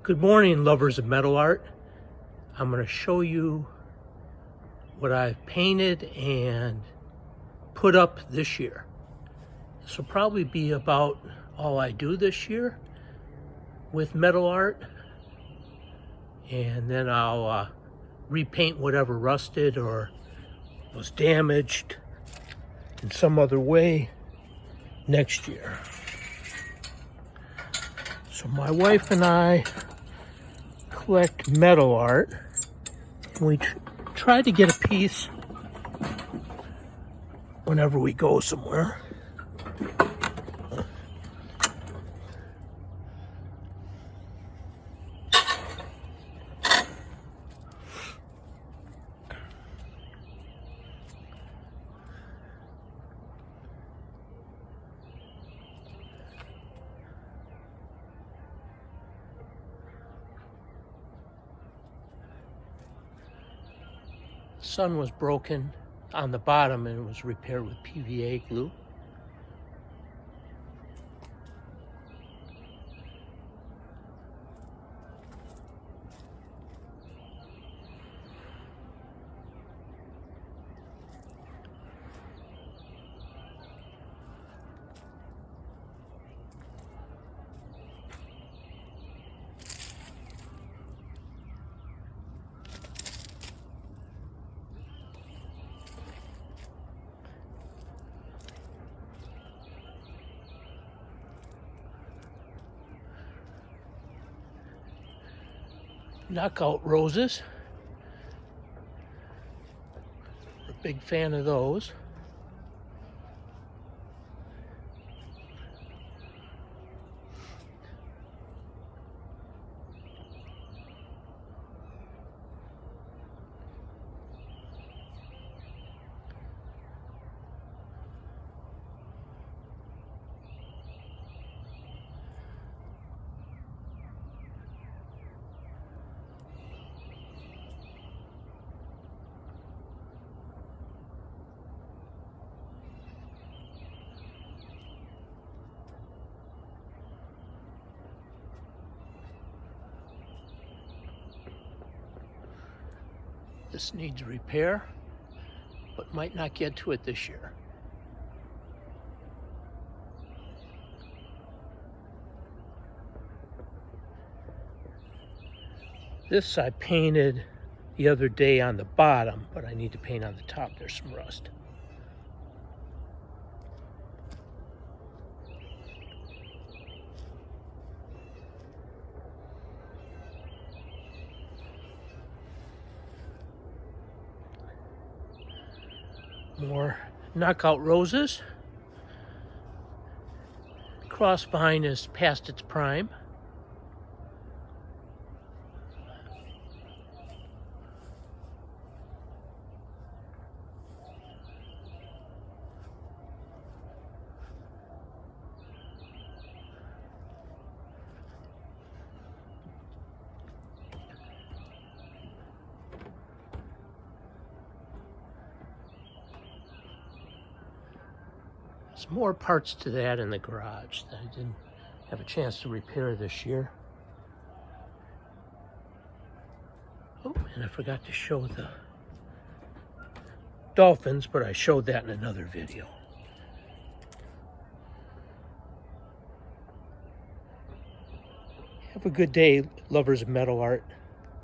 Good morning, lovers of metal art. I'm going to show you what I've painted and put up this year. This will probably be about all I do this year with metal art, and then I'll repaint whatever rusted or was damaged in some other way next year. So my wife and I collect metal art, and we try to get a piece whenever we go somewhere. The sun was broken on the bottom and it was repaired with PVA glue. Knockout roses. We're a big fan of those. This needs repair, but might not get to it this year. This I painted the other day on the bottom, but I need to paint on the top. There's some rust. More knockout roses. Crossvine is past its prime. There's more parts to that in the garage that I didn't have a chance to repair this year. Oh, and I forgot to show the dolphins, but I showed that in another video. Have a good day, lovers of metal art.